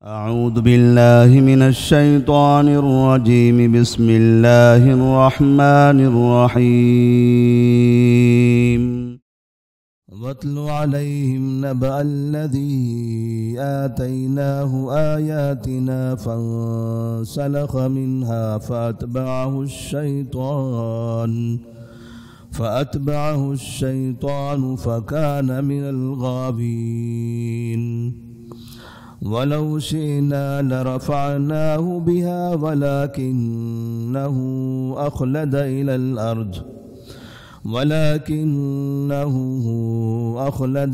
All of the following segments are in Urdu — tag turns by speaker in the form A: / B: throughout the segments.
A: أعوذ بالله من الشيطان الرجيم. بسم الله الرحمن الرحيم. واتل عليهم نبأ الذي آتيناه آياتنا فانسلخ منها فأتبعه الشيطان فكان من الغاوين. ولو شئنا لرفعناه بها ولكنه أخلد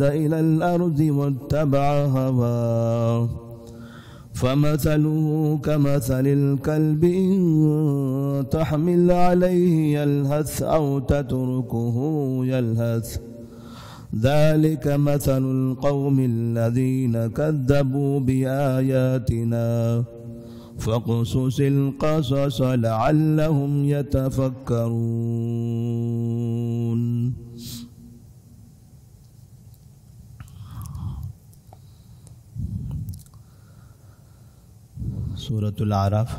A: إلى الأرض واتبع هواه فمثله كمثل الكلب إن تحمل عليه يلهث أو تتركه يلهث ذلك مثل القوم الذين كذبوا بآياتنا فاقصص القصص لعلهم يتفكرون. سورۃ الاعراف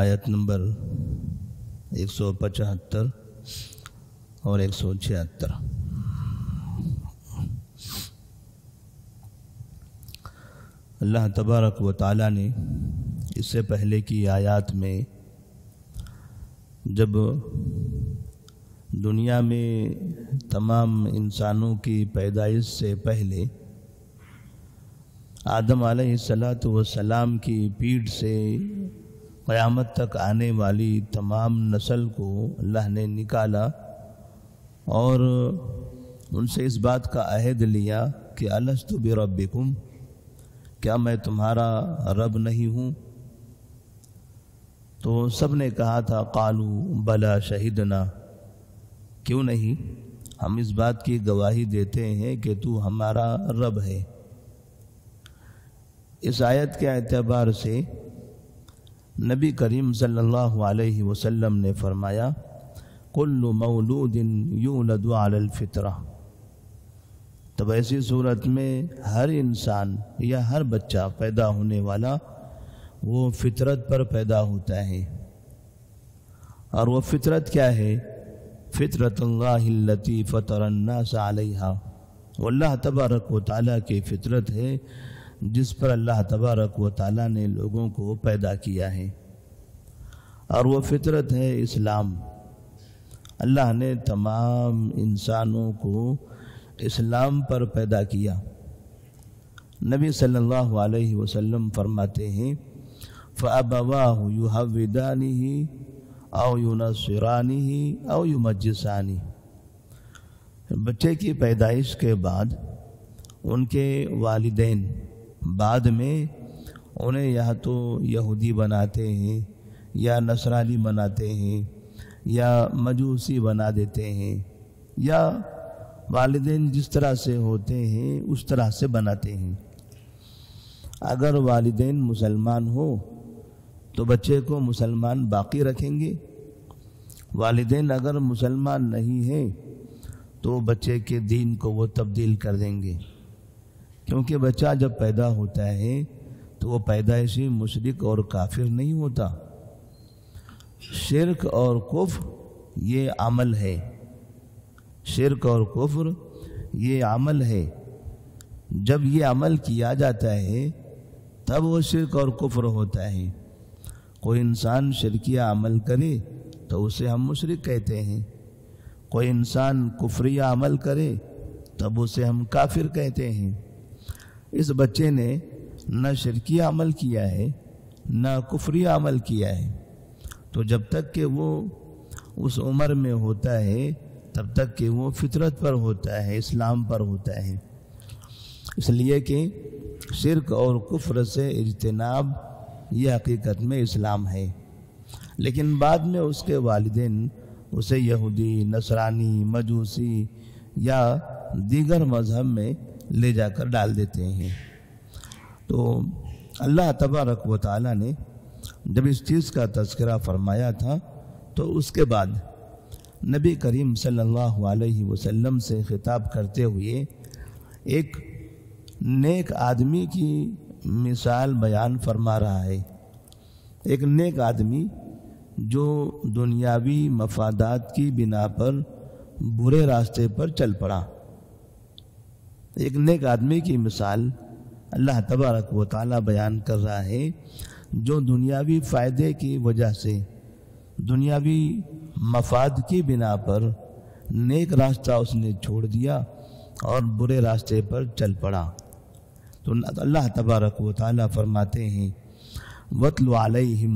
A: آیت نمبر 175 اور 176. اللہ تبارک و تعالی نے اس سے پہلے کی آیات میں جب دنیا میں تمام انسانوں کی پیدائش سے پہلے آدم علیہ السلام کی پیٹھ سے قیامت تک آنے والی تمام نسل کو اللہ نے نکالا اور ان سے اس بات کا عہد لیا کہ الست بربکم، کیا میں تمہارا رب نہیں ہوں؟ تو سب نے کہا تھا قالوا بلا شہدنا، کیوں نہیں، ہم اس بات کی گواہی دیتے ہیں کہ تو ہمارا رب ہے. اس آیت کے اعتبار سے نبی کریم صلی اللہ علیہ وسلم نے فرمایا کل مولود یولد علی الفطرہ. تب ایسی صورت میں ہر انسان یا ہر بچہ پیدا ہونے والا وہ فطرت پر پیدا ہوتا ہے. اور وہ فطرت کیا ہے؟ فطرت اللہ التی فطر الناس علیہا، وہ اللہ تبارک و تعالیٰ کی فطرت ہے جس پر اللہ تبارک و تعالیٰ نے لوگوں کو پیدا کیا ہے. اور وہ فطرت ہے اسلام. اللہ نے تمام انسانوں کو اسلام پر پیدا کیا. نبی صلی اللہ علیہ وسلم فرماتے ہیں فَأَبَوَاهُ يُحَوِّدَانِهِ أَوْ يُنَصِّرَانِهِ أَوْ يُمَجِّسَانِهِ. بچے کی پیدائش کے بعد ان کے والدین بعد میں انہیں یا تو یہودی بناتے ہیں یا نصرانی بناتے ہیں یا مجوسی بنا دیتے ہیں، یا والدین جس طرح سے ہوتے ہیں اس طرح سے بناتے ہیں. اگر والدین مسلمان ہو تو بچے کو مسلمان باقی رکھیں گے. والدین اگر مسلمان نہیں ہیں تو بچے کے دین کو وہ تبدیل کر دیں گے، کیونکہ بچہ جب پیدا ہوتا ہے تو وہ پیدائشی مشرک اور کافر نہیں ہوتا. شرک اور کفر یہ عمل ہے، شرک اور کفر یہ عمل ہے. جب یہ عمل کیا جاتا ہے تب وہ شرک اور کفر ہوتا ہے. کوئی انسان شرکیہ عمل کرے تو اسے ہم مشرک کہتے ہیں. کوئی انسان کفریہ عمل کرے تب اسے ہم کافر کہتے ہیں. اس بچے نے نہ شرکیہ عمل کیا ہے نہ کفریہ عمل کیا ہے، تو جب تک کہ وہ اس عمر میں ہوتا ہے تب تک کہ وہ فطرت پر ہوتا ہے، اسلام پر ہوتا ہے. اس لیے کہ شرک اور کفر سے اجتناب یہ حقیقت میں اسلام ہے. لیکن بعد میں اس کے والدین اسے یہودی، نصرانی، مجوسی یا دیگر مذہب میں لے جا کر ڈال دیتے ہیں. تو اللہ تبارک و تعالیٰ نے جب اس چیز کا تذکرہ فرمایا تھا تو اس کے بعد نبی کریم صلی اللہ علیہ وسلم سے خطاب کرتے ہوئے ایک نیک آدمی کی مثال بیان فرما رہا ہے۔ ایک نیک آدمی جو دنیاوی مفادات کی بنا پر برے راستے پر چل پڑا، ایک نیک آدمی کی مثال اللہ تبارک و تعالی بیان کر رہا ہے، جو دنیاوی فائدے کی وجہ سے، دنیاوی مفاد کی بنا پر نیک راستہ اس نے چھوڑ دیا اور برے راستے پر چل پڑا۔ تو اللہ تبارک و تعالی فرماتے ہیں وَاتْلُ عَلَيْهِمْ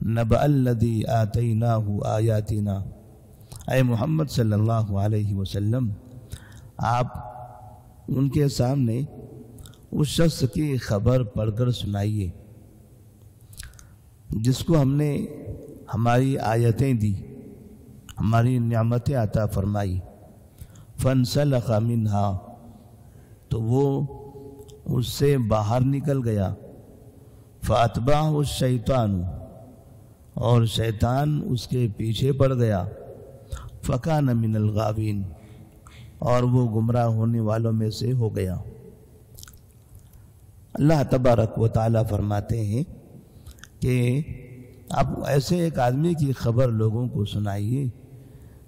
A: نَبَأَ الَّذِي آتَيْنَاهُ آيَاتِنَا، اے محمد صلی اللہ علیہ وسلم آپ ان کے سامنے اس شخص کی خبر پڑھ کر سنائیے جس کو ہم نے ہماری آیتیں دی، ہماری نعمتیں عطا فرمائی۔ فَانْسَلَخَ مِنْهَا، تو وہ اس سے باہر نکل گیا۔ فَأَتْبَعَهُ الشَّيْطَانُ، اور شیطان اس کے پیچھے پڑ گیا۔ فَكَانَ مِنَ الْغَاوِينَ، اور وہ گمراہ ہونے والوں میں سے ہو گیا۔ اللہ تبارک و تعالی فرماتے ہیں کہ آپ ایسے ایک آدمی کی خبر لوگوں کو سنائیے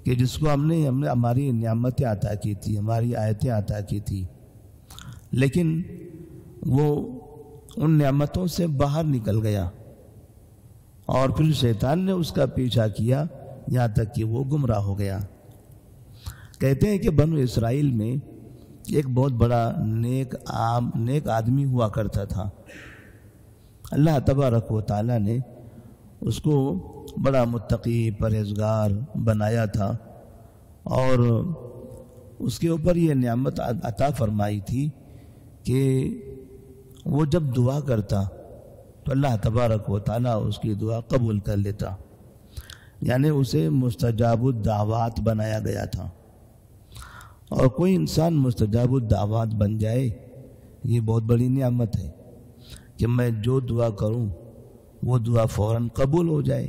A: کہ جس کو ہم نے ہماری نعمتیں عطا کی تھی، ہماری آیتیں عطا کی تھی، لیکن وہ ان نعمتوں سے باہر نکل گیا اور پھر شیطان نے اس کا پیچھا کیا یہاں تک کہ وہ گمراہ ہو گیا۔ کہتے ہیں کہ بنو اسرائیل میں ایک بہت بڑا نیک آدمی ہوا کرتا تھا۔ اللہ تبارک و تعالی نے اس کو بڑا متقی پرہیزگار بنایا تھا اور اس کے اوپر یہ نعمت عطا فرمائی تھی کہ وہ جب دعا کرتا تو اللہ تبارک و تعالی اس کی دعا قبول کر لیتا، یعنی اسے مستجاب الدعوات بنایا گیا تھا۔ اور کوئی انسان مستجاب الدعوات بن جائے یہ بہت بڑی نعمت ہے کہ میں جو دعا کروں وہ دعا فوراً قبول ہو جائے۔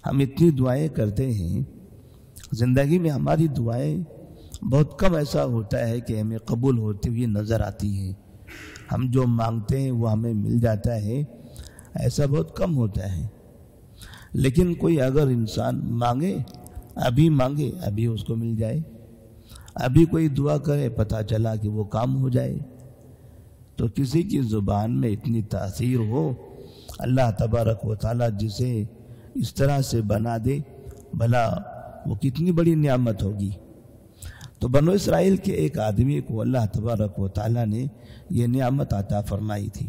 A: ہم اتنی دعائیں کرتے ہیں، زندگی میں ہماری دعائیں بہت کم ایسا ہوتا ہے کہ ہمیں قبول ہوتی ہوئی نظر آتی ہیں۔ ہم جو مانگتے ہیں وہ ہمیں مل جاتا ہے، ایسا بہت کم ہوتا ہے۔ لیکن کوئی اگر انسان مانگے ابھی اس کو مل جائے، ابھی کوئی دعا کرے پتہ چلا کہ وہ کام ہو جائے، تو کسی کی زبان میں اتنی تاثیر ہو، اللہ تبارک و تعالی جسے اس طرح سے بنا دے، بھلا وہ کتنی بڑی نعمت ہوگی۔ تو بنو اسرائیل کے ایک آدمی کو اللہ تبارک و تعالی نے یہ نعمت عطا فرمائی تھی۔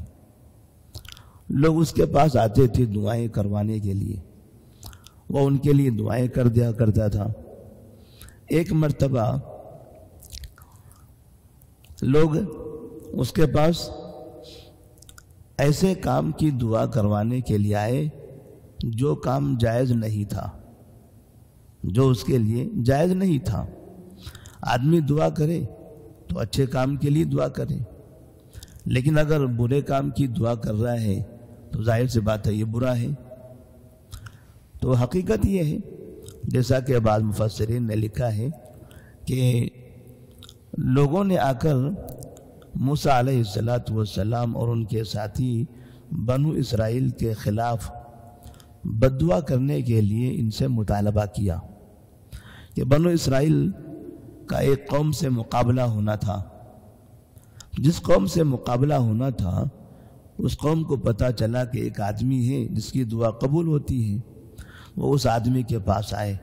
A: لوگ اس کے پاس آتے تھے دعائیں کروانے کے لیے، وہ ان کے لیے دعائیں کر دیا کرتا تھا۔ ایک مرتبہ لوگ اس کے پاس ایسے کام کی دعا کروانے کے لیے آئے جو کام جائز نہیں تھا، جو اس کے لیے جائز نہیں تھا۔ آدمی دعا کرے تو اچھے کام کے لیے دعا کرے، لیکن اگر برے کام کی دعا کر رہا ہے تو ظاہر سی بات ہے یہ برا ہے۔ تو حقیقت یہ ہے، جیسا کہ بعض مفسرین نے لکھا ہے کہ لوگوں نے آ کر موسیٰ علیہ السلام اور ان کے ساتھی بنو اسرائیل کے خلاف بددعا کرنے کے لیے ان سے مطالبہ کیا کہ بنو اسرائیل کا ایک قوم سے مقابلہ ہونا تھا۔ جس قوم سے مقابلہ ہونا تھا اس قوم کو پتہ چلا کہ ایک آدمی ہے جس کی دعا قبول ہوتی ہے۔ وہ اس آدمی کے پاس آئے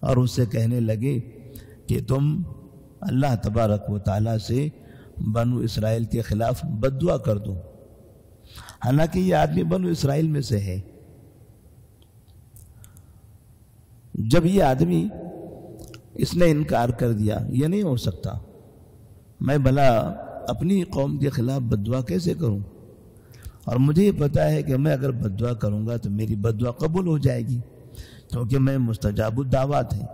A: اور اس سے کہنے لگے کہ تم اللہ تبارک و تعالیٰ سے بنو اسرائیل کے خلاف بددعا کر دو، حالانکہ یہ آدمی بنو اسرائیل میں سے ہے۔ جب یہ آدمی اس نے انکار کر دیا، یہ نہیں ہو سکتا، میں بھلا اپنی قوم کے خلاف بددعا کیسے کروں، اور مجھے یہ پتا ہے کہ میں اگر بددعا کروں گا تو میری بددعا قبول ہو جائے گی، کیونکہ میں مستجاب الدعوات ہے۔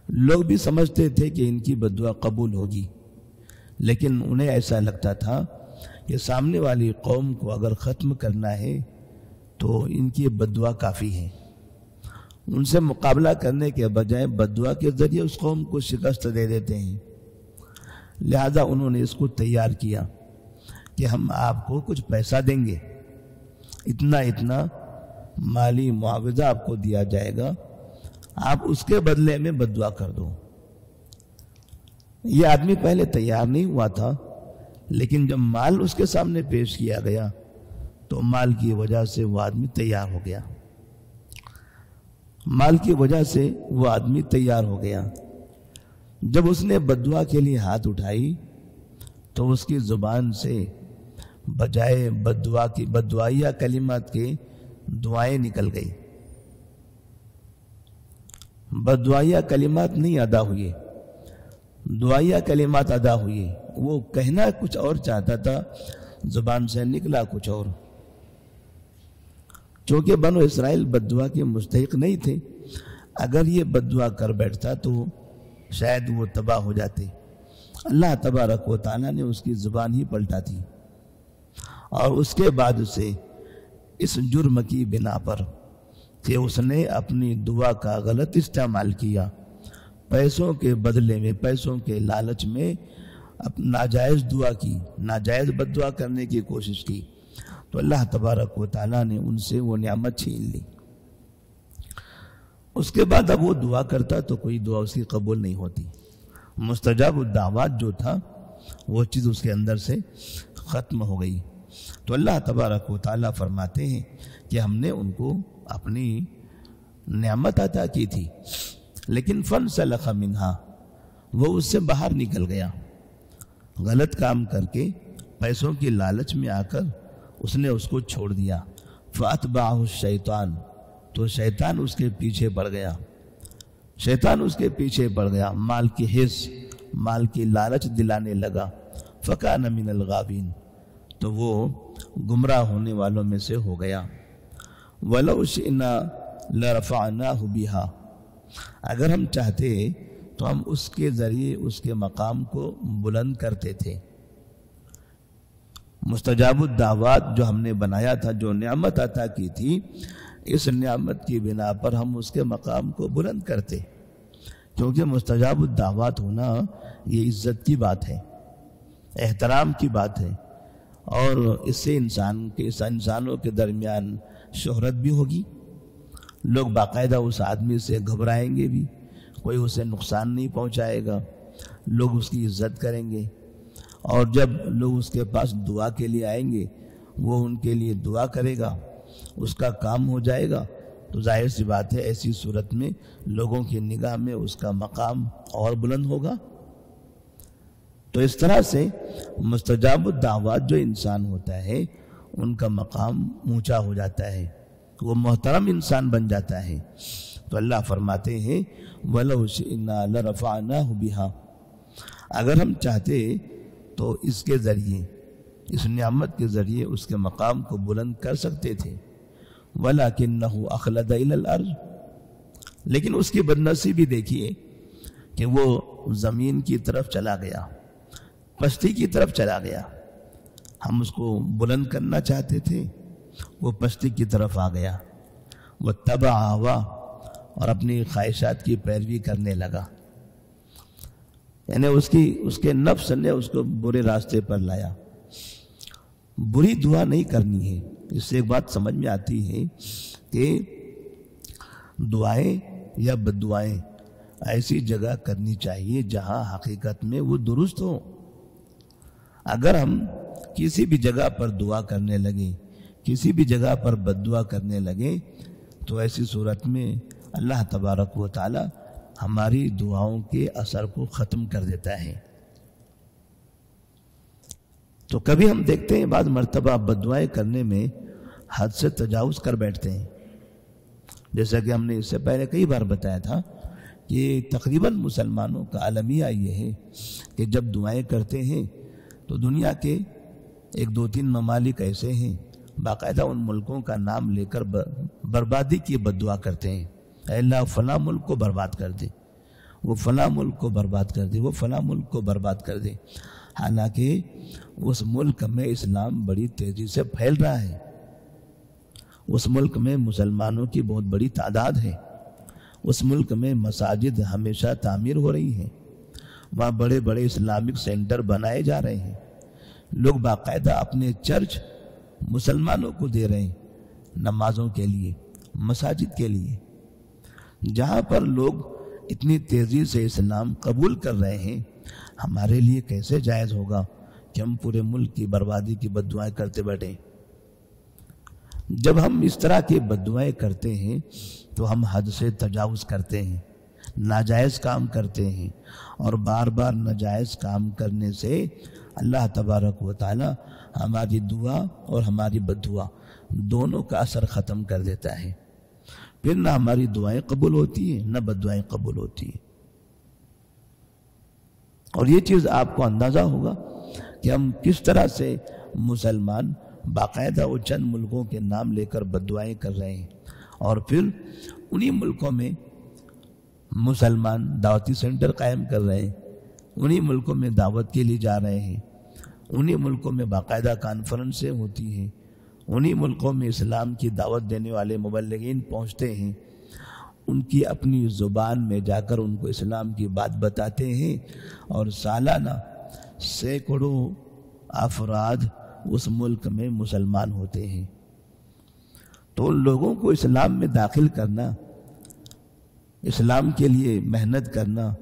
A: لوگ بھی سمجھتے تھے کہ ان کی بددعا قبول ہوگی، لیکن انہیں ایسا لگتا تھا کہ سامنے والی قوم کو اگر ختم کرنا ہے تو ان کی بددعا کافی ہے۔ ان سے مقابلہ کرنے کے بجائے بددعا کے ذریعے اس قوم کو شکست دے دیتے ہیں۔ لہذا انہوں نے اس کو تیار کیا کہ ہم آپ کو کچھ پیسہ دیں گے، اتنا اتنا مالی معاوضہ آپ کو دیا جائے گا، آپ اس کے بدلے میں بد دعا کر دو۔ یہ آدمی پہلے تیار نہیں ہوا تھا، لیکن جب مال اس کے سامنے پیش کیا گیا تو مال کی وجہ سے وہ آدمی تیار ہو گیا، مال کی وجہ سے وہ آدمی تیار ہو گیا۔ جب اس نے بد دعا کے لیے ہاتھ اٹھائی تو اس کی زبان سے بجائے بد دعا کی بد دعائیہ کلمات کے دعائیں نکل گئی، بد دعائیہ کلمات نہیں ادا ہوئے، دعائیہ کلمات ادا ہوئے۔ وہ کہنا کچھ اور چاہتا تھا، زبان سے نکلا کچھ اور۔ چونکہ بنو اسرائیل بد دعا کے مستحق نہیں تھے، اگر یہ بد دعا کر بیٹھتا تو شاید وہ تباہ ہو جاتے، اللہ تبارک و تعالیٰ نے اس کی زبان ہی پلٹا دی۔ اور اس کے بعد سے اس جرم کی بنا پر کہ اس نے اپنی دعا کا غلط استعمال کیا، پیسوں کے بدلے میں، پیسوں کے لالچ میں ناجائز دعا کی، ناجائز بد دعا کرنے کی کوشش کی، تو اللہ تبارک و تعالیٰ نے ان سے وہ نعمت چھین لی۔ اس کے بعد اب وہ دعا کرتا تو کوئی دعا اس کی قبول نہیں ہوتی، مستجاب الدعوات جو تھا وہ چیز اس کے اندر سے ختم ہو گئی۔ تو اللہ تبارک و تعالیٰ فرماتے ہیں کہ ہم نے ان کو اپنی نعمت عطا کی تھی، لیکن فانسلخ منہا، وہ اس سے باہر نکل گیا، غلط کام کر کے پیسوں کی لالچ میں آ کر اس نے اس کو چھوڑ دیا۔ فاتبعہ الشیطان، تو شیطان اس کے پیچھے پڑ گیا، شیطان اس کے پیچھے پڑ گیا، مال کی حرص، مال کی لالچ دلانے لگا۔ فکان من الغاوین، تو وہ گمراہ ہونے والوں میں سے ہو گیا۔ وَلَوْ شِئْنَا لَرَفَعْنَاهُ بِهَا، اگر ہم چاہتے تو ہم اس کے ذریعے اس کے مقام کو بلند کرتے تھے۔ مستجاب الدعوات جو ہم نے بنایا تھا، جو نعمت عطا کی تھی، اس نعمت کی بنا پر ہم اس کے مقام کو بلند کرتے، کیونکہ مستجاب الدعوات ہونا یہ عزت کی بات ہے، احترام کی بات ہے، اور اس سے انسانوں کے درمیان شہرت بھی ہوگی، لوگ باقاعدہ اس آدمی سے گھبرائیں گے بھی، کوئی اسے نقصان نہیں پہنچائے گا، لوگ اس کی عزت کریں گے، اور جب لوگ اس کے پاس دعا کے لیے آئیں گے، وہ ان کے لیے دعا کرے گا، اس کا کام ہو جائے گا، تو ظاہر سی بات ہے ایسی صورت میں لوگوں کی نگاہ میں اس کا مقام اور بلند ہوگا۔ تو اس طرح سے مستجاب الدعوات جو انسان ہوتا ہے ان کا مقام اونچا ہو جاتا ہے، وہ محترم انسان بن جاتا ہے۔ تو اللہ فرماتے ہیں وَلَوْ شِئْنَا لَرَفَعْنَاهُ بِهَا، اگر ہم چاہتے تو اس کے ذریعے، اس نعمت کے ذریعے اس کے مقام کو بلند کر سکتے تھے۔ وَلَكِنَّهُ أَخْلَدَ إِلَى الْأَرْضِ، لیکن اس کی بدنصیبی دیکھیے کہ وہ زمین کی طرف چلا گیا، پستی کی طرف چلا گیا۔ ہم اس کو بلند کرنا چاہتے تھے، وہ پستی کی طرف آ گیا۔ وَاتَّبَعَ هَوَاهُ، اور اپنی خواہشات کی پیروی کرنے لگا، یعنی اس کے نفس نے اس کو برے راستے پر لایا۔ بری دعا نہیں کرنی ہے، اس سے ایک بات سمجھ میں آتی ہے کہ دعائیں یا بد دعائیں ایسی جگہ کرنی چاہیے جہاں حقیقت میں وہ درست ہو۔ اگر ہم کسی بھی جگہ پر دعا کرنے لگیں، کسی بھی جگہ پر بد دعا کرنے لگیں، تو ایسی صورت میں اللہ تبارک و تعالی ہماری دعاؤں کے اثر کو ختم کر دیتا ہے۔ تو کبھی ہم دیکھتے ہیں بعض مرتبہ بد دعائیں کرنے میں حد سے تجاوز کر بیٹھتے ہیں، جیسا کہ ہم نے اس سے پہلے کئی بار بتایا تھا کہ تقریباً مسلمانوں کا المیہ یہ ہے کہ جب دعائیں کرتے ہیں تو دنیا کے 1-2-3 ممالک ایسے ہیں، باقاعدہ ان ملکوں کا نام لے کر بربادی کی بد دعا کرتے ہیں، اے اللہ فلاں ملک کو برباد کر دے، وہ فلاں ملک کو برباد کر دے، وہ فلاں ملک کو برباد کر دے، حالانکہ اس ملک میں اسلام بڑی تیزی سے پھیل رہا ہے، اس ملک میں مسلمانوں کی بہت بڑی تعداد ہے، اس ملک میں مساجد ہمیشہ تعمیر ہو رہی ہیں، وہاں بڑے بڑے اسلامک سینٹر بنائے جا رہے ہیں، لوگ باقاعدہ اپنے چرچ مسلمانوں کو دے رہے ہیں نمازوں کے لیے، مساجد کے لیے۔ جہاں پر لوگ اتنی تیزی سے اسلام قبول کر رہے ہیں، ہمارے لیے کیسے جائز ہوگا کہ ہم پورے ملک کی بربادی کی بددعائیں کرتے بیٹھیں؟ جب ہم اس طرح کی بددعائیں کرتے ہیں تو ہم حد سے تجاوز کرتے ہیں، ناجائز کام کرتے ہیں، اور بار بار ناجائز کام کرنے سے اللہ تبارک و تعالی ہماری دعا اور ہماری بددعا دونوں کا اثر ختم کر دیتا ہے۔ پھر نہ ہماری دعائیں قبول ہوتی ہیں نہ بددعائیں قبول ہوتی ہیں۔ اور یہ چیز آپ کو اندازہ ہوگا کہ ہم کس طرح سے مسلمان باقاعدہ وہ چند ملکوں کے نام لے کر بددعائیں کر رہے ہیں، اور پھر انہی ملکوں میں مسلمان دعوتی سینٹر قائم کر رہے ہیں، انہی ملکوں میں دعوت کے لیے جا رہے ہیں، انہی ملکوں میں باقاعدہ کانفرنسیں ہوتی ہیں، انہی ملکوں میں اسلام کی دعوت دینے والے مبلغین پہنچتے ہیں، ان کی اپنی زبان میں جا کر ان کو اسلام کی بات بتاتے ہیں، اور سالانہ سینکڑوں افراد اس ملک میں مسلمان ہوتے ہیں۔ تو ان لوگوں کو اسلام میں داخل کرنا، اسلام کے لیے محنت کرنا،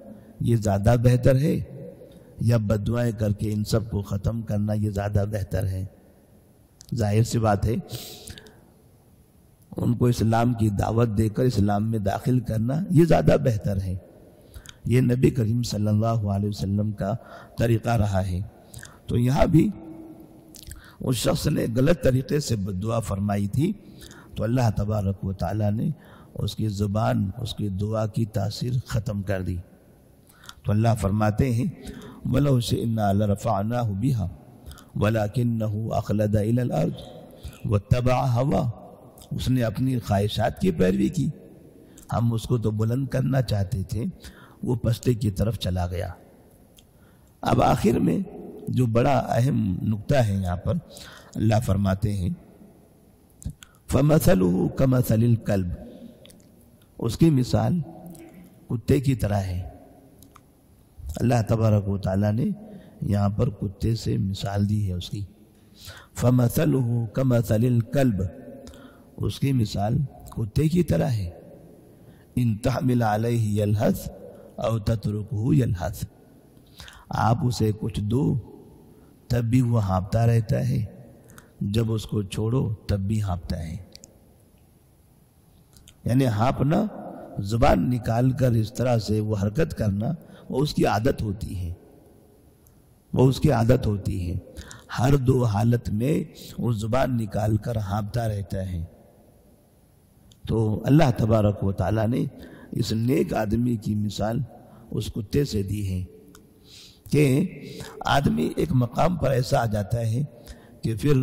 A: یہ زیادہ بہتر ہے یا بددعائیں کر کے ان سب کو ختم کرنا یہ زیادہ بہتر ہے؟ ظاہر سی بات ہے ان کو اسلام کی دعوت دے کر اسلام میں داخل کرنا یہ زیادہ بہتر ہے۔ یہ نبی کریم صلی اللہ علیہ وسلم کا طریقہ رہا ہے۔ تو یہاں بھی اس شخص نے غلط طریقے سے بددعا فرمائی تھی، تو اللہ تبارک و تعالیٰ نے اس کی زبان، اس کی دعا کی تاثیر ختم کر دی۔ تو اللہ فرماتے ہیں وَلَوْ شِئْنَا لَرَفَعْنَاهُ بِهَا وَلَكِنَّهُ أَخْلَدَ إِلَى الْأَرْضِ وَاتَّبَعَ هَوَاهُ، اس نے اپنی خواہشات کی پیروی کی، ہم اس کو تو بلند کرنا چاہتے تھے، وہ پستے کی طرف چلا گیا۔ اب آخر میں جو بڑا اہم نقطہ ہے یہاں پر اللہ فرماتے ہیں فَمَثَلُهُ كَمَثَلِ الْكَلْبِ، اس کی مثال کتے کی طرح ہے۔ اللہ تبارک و تعالیٰ نے یہاں پر کتے سے مثال دی ہے اس کی۔ فَمَثَلُهُ كَمَثَلِ الْكَلْبِ، اس کی مثال کتے کی طرح ہے۔ إِن تَحْمِلْ عَلَيْهِ يَلْهَثْ أَوْ تَتْرُكْهُ يَلْهَثْ، آپ اسے کچھ دو تب بھی وہ ہانپتا رہتا ہے، جب اس کو چھوڑو تب بھی ہانپتا ہے۔ یعنی ہانپنا، زبان نکال کر اس طرح سے وہ حرکت کرنا، وہ اس کی عادت ہوتی ہے، وہ اس کی عادت ہوتی ہے۔ ہر دو حالت میں وہ زبان نکال کر ہانپتا رہتا ہے۔ تو اللہ تبارک و تعالیٰ نے اس نیک آدمی کی مثال اس کتے سے دی ہے کہ آدمی ایک مقام پر ایسا آ جاتا ہے کہ پھر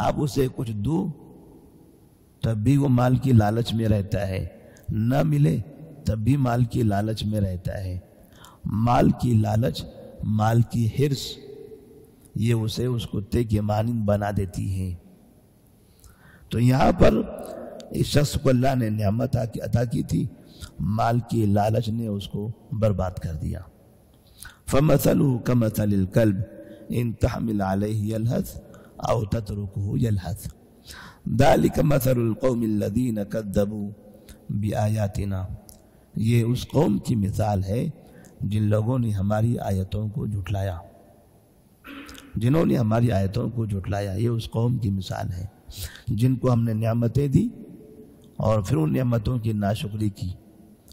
A: آپ اسے کچھ دو تب بھی وہ مال کی لالچ میں رہتا ہے، نہ ملے تب بھی مال کی لالچ میں رہتا ہے۔ مال کی لالچ، مال کی حرص، یہ اسے اس کتے کے مانند بنا دیتی ہے۔ تو یہاں پر اس شخص کو اللہ نے نعمت عطا کی تھی، مال کی لالچ نے اس کو برباد کر دیا۔ فَمَثَلُهُ كَمَثَلِ الْكَلْبِ إِن تَحْمِلْ عَلَيْهِ يَلْهَثْ أَوْ تَتْرُكْهُ يَلْهَثْ ذَلِكَ مَثَلُ الْقَوْمِ الَّذِينَ كَذَّبُوا بِآيَاتِنَا، یہ اس قوم کی مثال ہے جن لوگوں نے ہماری آیتوں کو جھٹلایا، جنہوں نے ہماری آیتوں کو جھٹلایا، یہ اس قوم کی مثال ہے جن کو ہم نے نعمتیں دی اور پھر ان نعمتوں کی ناشکری کی،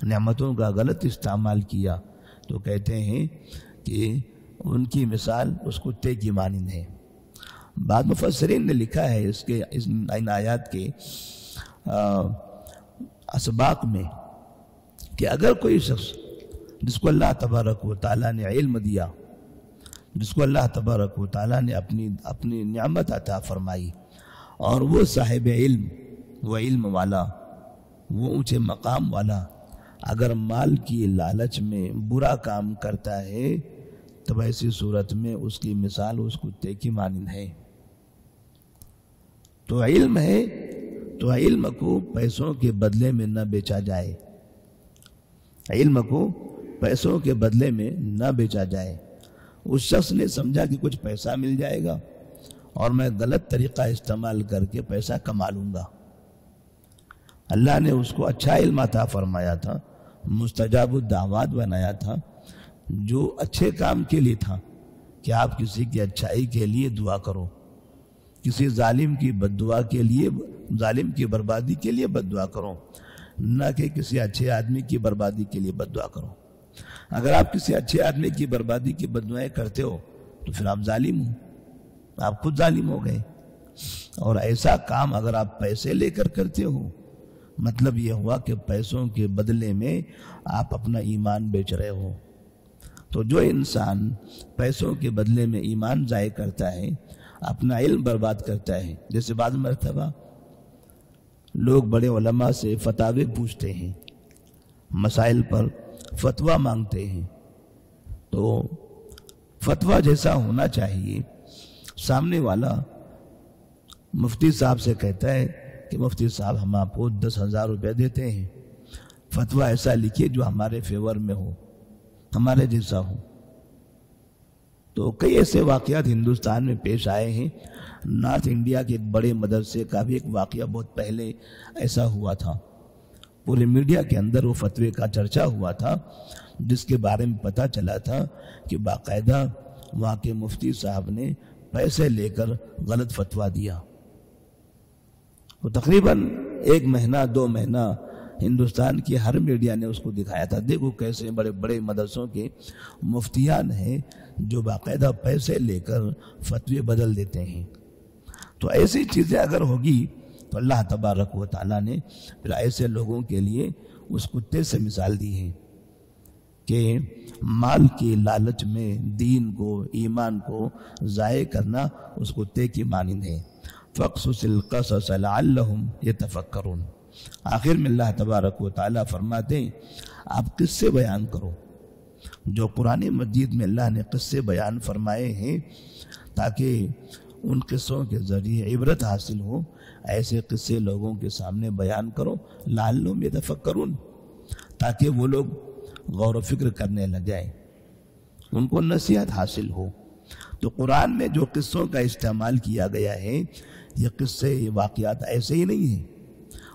A: نعمتوں کا غلط استعمال کیا، تو کہتے ہیں کہ ان کی مثال اس کتے کی مانند ہے۔ بعض مفسرین نے لکھا ہے ان آیات کے اسباق میں کہ اگر کوئی شخص جس کو اللہ تبارک و تعالیٰ نے علم دیا، جس کو اللہ تبارک و تعالیٰ نے اپنی نعمت عطا فرمائی، اور وہ صاحب علم، وہ علم والا، وہ اونچے مقام والا، اگر مال کی لالچ میں برا کام کرتا ہے تو ایسی صورت میں اس کی مثال اس کتے کی مانند ہے۔ تو علم ہے تو علم کو پیسوں کے بدلے میں نہ بیچا جائے، علم کو پیسوں کے بدلے میں نہ بیچا جائے۔ اس شخص نے سمجھا کہ کچھ پیسہ مل جائے گا اور میں غلط طریقہ استعمال کر کے پیسہ کما لوں گا۔ اللہ نے اس کو اچھا علم عطا فرمایا تھا، مستجاب الدعوات بنایا تھا، جو اچھے کام کے لیے تھا کہ آپ کسی کی اچھائی کے لیے دعا کرو، کسی ظالم کی بددعا کے لیے، ظالم کی بربادی کے لیے بددعا کرو، نہ کہ کسی اچھے آدمی کی بربادی کے لیے بددعا کرو۔ اگر آپ کسی اچھے آدمی کی بربادی کی بددعائیں کرتے ہو تو پھر آپ ظالم ہو، آپ خود ظالم ہو گئے۔ اور ایسا کام اگر آپ پیسے لے کر کرتے ہو، مطلب یہ ہوا کہ پیسوں کے بدلے میں آپ اپنا ایمان بیچ رہے ہو۔ تو جو انسان پیسوں کے بدلے میں ایمان ضائع کرتا ہے، اپنا علم برباد کرتا ہے، جیسے بعض مرتبہ لوگ بڑے علماء سے فتاوے پوچھتے ہیں، مسائل پر فتویٰ مانگتے ہیں، تو فتویٰ جیسا ہونا چاہیے، سامنے والا مفتی صاحب سے کہتا ہے کہ مفتی صاحب ہم آپ کو 10,000 روپے دیتے ہیں، فتویٰ ایسا لکھیے جو ہمارے فیور میں ہو، ہمارے جیسا ہو۔ تو کئی ایسے واقعات ہندوستان میں پیش آئے ہیں۔ نارتھ انڈیا کے ایک بڑے مدرسے کا بھی ایک واقعہ بہت پہلے ایسا ہوا تھا، پورے میڈیا کے اندر وہ فتوے کا چرچا ہوا تھا، جس کے بارے میں پتہ چلا تھا کہ باقاعدہ وہاں کے مفتی صاحب نے پیسے لے کر غلط فتویٰ دیا۔ وہ تقریباً 1 مہینہ 2 مہینہ ہندوستان کی ہر میڈیا نے اس کو دکھایا تھا، دیکھو کیسے بڑے بڑے مدرسوں کے مفتیان ہیں جو باقاعدہ پیسے لے کر فتوے بدل دیتے ہیں۔ تو ایسی چیزیں اگر ہوگی تو اللہ تبارک و تعالیٰ نے پھر ایسے لوگوں کے لیے اس کتے سے مثال دی ہے کہ مال کی لالچ میں دین کو، ایمان کو ضائع کرنا اس کتے کی مانند ہے۔ فَقْصُصِ الْقَصَصَ لَعَلَّهُمْ يَتَفَكَّرُونَ۔ آخر میں اللہ تبارک و تعالیٰ فرماتے ہیں آپ قصے بیان کرو، جو قرآن مجید میں اللہ نے قصے بیان فرمائے ہیں تاکہ ان قصوں کے ذریعے عبرت حاصل ہو، ایسے قصے لوگوں کے سامنے بیان کرو، لعلہم یتفکرون، تاکہ وہ لوگ غور و فکر کرنے لگ جائیں، ان کو نصیحت حاصل ہو۔ تو قرآن میں جو قصوں کا استعمال کیا گیا ہے، یہ قصے، یہ واقعات ایسے ہی نہیں ہیں،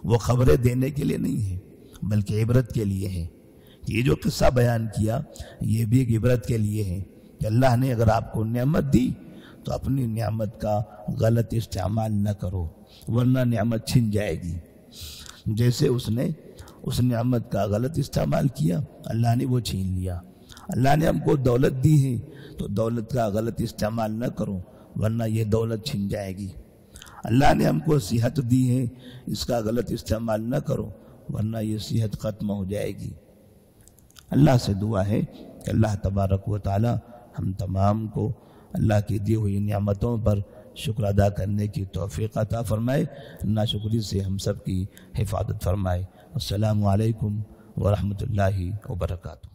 A: وہ خبریں دینے کے لیے نہیں ہیں، بلکہ عبرت کے لیے ہیں۔ یہ جو قصہ بیان کیا یہ بھی ایک عبرت کے لیے ہے کہ اللہ نے اگر آپ کو نعمت دی تو اپنی نعمت کا غلط استعمال نہ کرو، ورنہ نعمت چھن جائے گی۔ جیسے اس نے اس نعمت کا غلط استعمال کیا، اللہ نے وہ چھین لیا۔ اللہ نے ہم کو دولت دی ہے تو دولت کا غلط استعمال نہ کرو، ورنہ یہ دولت چھن جائے گی۔ اللہ نے ہم کو صحت دی ہے، اس کا غلط استعمال نہ کرو، ورنہ یہ صحت ختم ہو جائے گی۔ اللہ سے دعا ہے کہ اللہ تبارک و تعالی ہم تمام کو اللہ کی دی ہوئی نعمتوں پر شکر ادا کرنے کی توفیق عطا فرمائے، ناشکری سے ہم سب کی حفاظت فرمائے۔ السلام علیکم ورحمۃ اللہ وبرکاتہ۔